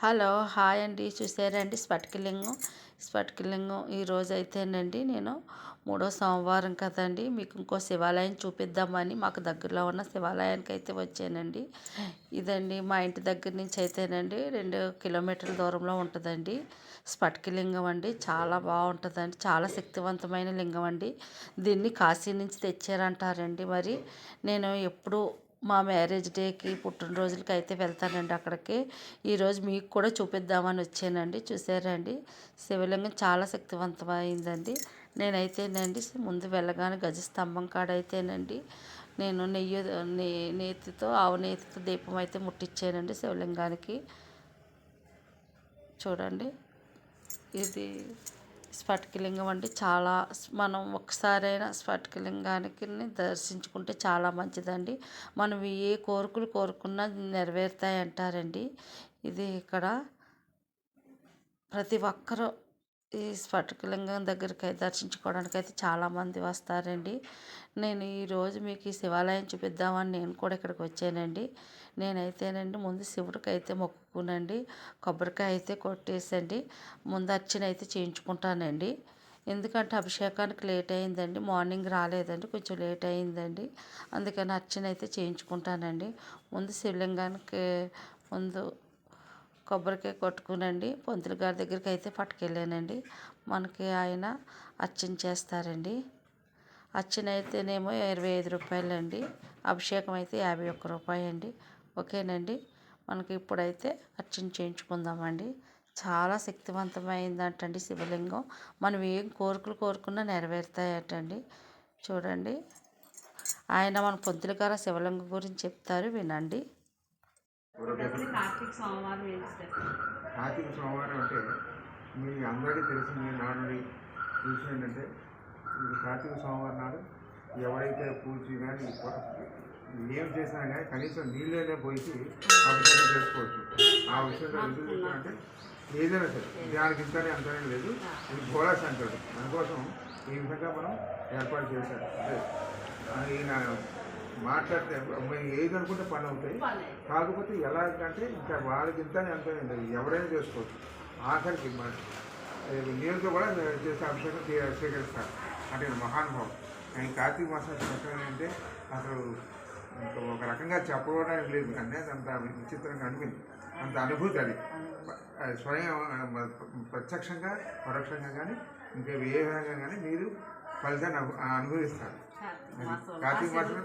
Hello hi అండి. చూసారండి స్ఫటికలింగం ఈరోజు అయితేనండి నేను మూడో సోమవారం కదండి, మీకు ఇంకో శివాలయం చూపిద్దామని మాకు దగ్గరలో ఉన్న శివాలయానికి అయితే వచ్చానండి. ఇదండి మా ఇంటి దగ్గర నుంచి అయితేనండి 2 కిలోమీటర్ల దూరంలో ఉంటుందండి స్ఫటికలింగం అండి. చాలా బాగుంటుందండి, చాలా శక్తివంతమైన లింగం అండి. దీన్ని కాశీ నుంచి తెచ్చారంటారండి. మరి నేను ఎప్పుడు మా మ్యారేజ్ డేకి పుట్టినరోజులకి అయితే వెళ్తానండి అక్కడికి. ఈరోజు మీకు కూడా చూపిద్దామని వచ్చానండి. చూసారండి, శివలింగం చాలా శక్తివంతమైందండి. నేనైతేనండి ముందు వెళ్ళగానే గజస్తంభం కాడైతేనండి నేను నేతితో ఆవు నేతితో దీపం అయితే ముట్టించానండి శివలింగానికి. చూడండి, ఇది స్ఫటికలింగం అండి. చాలా మనం ఒకసారైనా స్ఫటికలింగానికి దర్శించుకుంటే చాలా మంచిదండి. మనం ఏ కోరికలు కోరుకున్నా నెరవేరుతాయి అంటారండి. ఇది ఇక్కడ ప్రతి ఒక్కరూ ఈ స్ఫటికలింగం దగ్గరికి దర్శించుకోవడానికి అయితే చాలామంది వస్తారండి. నేను ఈరోజు మీకు ఈ శివాలయం చూపిద్దామని నేను కూడా ఇక్కడికి వచ్చానండి. నేనైతేనండి ముందు శివుడికి అయితే మొక్కుకునండి, కొబ్బరికాయ అయితే కొట్టేసండి ముందు అర్చన అయితే చేయించుకుంటానండి. ఎందుకంటే అభిషేకానికి లేట్ అయిందండి, మార్నింగ్ రాలేదండి, కొంచెం లేట్ అయిందండి. అందుకని అర్చన అయితే చేయించుకుంటానండి. ముందు శివలింగానికి ముందు కొబ్బరికాయ కొట్టుకునండి పంతులు గారి దగ్గరికి అయితే పట్టుకెళ్ళానండి. మనకి ఆయన అర్చన చేస్తారండి. అర్చన అయితేనేమో 25 రూపాయలండి, అభిషేకం అయితే 51 రూపాయి అండి. ఓకేనండి, మనకి ఇప్పుడైతే అర్చన చేయించుకుందామండి. చాలా శక్తివంతమైందంటండి శివలింగం. మనం ఏం కోరికలు కోరుకున్నా నెరవేరుతాయటండి. చూడండి, ఆయన మన పంతులు గారు శివలింగం గురించి చెప్తారు, వినండి. కార్తీక సోమవారం అంటే మీ అందరికీ తెలిసిన నానుడి విషయం ఏంటంటే, ఇది కార్తీక సోమవారం నాడు ఎవరైతే పూజ కానీ ఏం చేసినా కానీ కనీసం నీళ్ళనే పోయి అభిషేకం చేసుకోవచ్చు. ఆ విషయంలో ఎందుకు చెప్తానంటే, ఏదైనా సరే దానికి ఇంతనే అంతనే లేదు, ఇది భోళా అంటాడు. దానికోసం ఈ విధంగా మనం ఏర్పాటు చేశారు. అంటే ఈయన మాట్లాడితే ఏదనుకుంటే పని అవుతాయి. కాకపోతే ఎలాగంటే ఇంకా వాళ్ళకి ఇంత ఎంత ఎవరైనా చేసుకోవచ్చు. ఆఖరికి నీళ్ళతో కూడా చేసే అభిషేకం స్వీకరిస్తారు. అంటే మహానుభావం. ఈ కార్తీక మాసం స్పెషల్ అంటే అసలు ఇంకా ఒక రకంగా చెప్పడానికి లేదు, కానీ అంత విచిత్రంగా అనిపింది. అంత అనుభూతి అది స్వయం ప్రత్యక్షంగా పరోక్షంగా కానీ ఇంకా ఏ విధంగా కానీ మీరు ఫలితాన్ని అనుభవిస్తారు. కార్తీక మాసం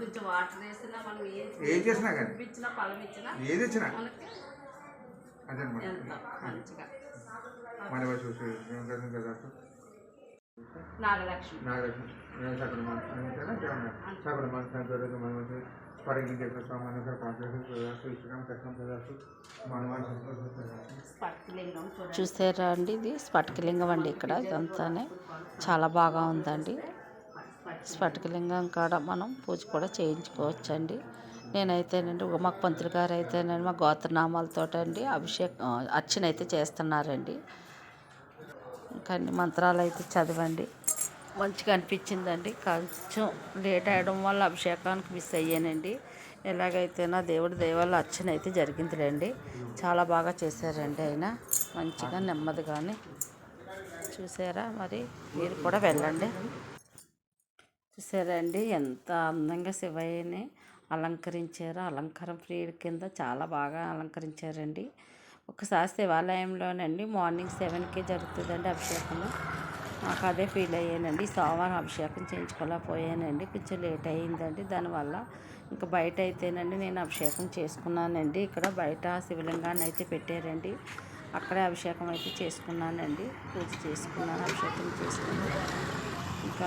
ఏం చేసినా కానీ ఏది ఇచ్చినా అదనమాట. మన చూసి నాగలక్ష్మి సకల మనసు స్ఫటికలింగం చేసిన సామాన్య చూసారా అండి, ఇది స్ఫటికలింగం అండి. ఇక్కడ ఇదంతానే చాలా బాగా ఉందండి. స్ఫటికలింగం కాడ మనం పూజ కూడా చేయించుకోవచ్చండి. నేనైతేనండి మాకు పంతులు గారు అయితేనండి మా గోత్రనామాలతో అండి అర్చన అయితే చేస్తున్నారండి. ఇంకా మంత్రాలు అయితే చదవండి. మంచిగా అనిపించిందండి. కొంచెం లేట్ అవ్వడం వల్ల అభిషేకానికి మిస్ అయ్యానండి. ఎలాగైతే నా దేవుడి దయవల్ల అర్చన అయితే జరిగిందిలేండి. చాలా బాగా చేశారండి ఆయన, మంచిగా నెమ్మదిగానే. చూసారా, మరి మీరు కూడా వెళ్ళండి. చూసారా అండి, ఎంత అందంగా శివయ్యని అలంకరించారో. అలంకారం ప్రియుడి కింద చాలా బాగా అలంకరించారండి. ఒకసారి శివాలయంలోనండి మార్నింగ్ 7కే జరుగుతుందండి అభిషేకము. నాకు అదే ఫీల్ అయ్యానండి. సోమవారం అభిషేకం చేయించుకోలేకపోయానండి, కొంచెం లేట్ అయ్యిందండి. దానివల్ల ఇంకా బయట అయితేనండి నేను అభిషేకం చేసుకున్నానండి. ఇక్కడ బయట శివలింగాన్ని అయితే పెట్టారండి, అక్కడే అభిషేకం అయితే చేసుకున్నానండి. పూజ చేసుకున్నాను, అభిషేకం చేసుకున్నాను. ఇంకా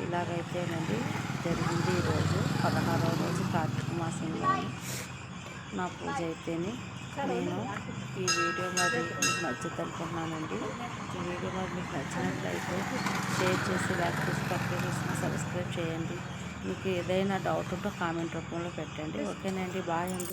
ఇలాగైతేనండి జరిగింది ఈరోజు 16వ రోజు కార్తీక మాసంలో నా పూజ అయితేనే. నేను ఈ వీడియో మరి మీకు నచ్చుతుంది అనుకుంటున్నానండి. ఈ వీడియో మరి మీకు నచ్చినట్లయితే షేర్ చేసి లైక్ చేసి సబ్స్క్రైబ్ చేయండి. మీకు ఏదైనా డౌట్ ఉంటే కామెంట్ రూపంలో పెట్టండి. ఓకేనండి, బాయ్ అండి.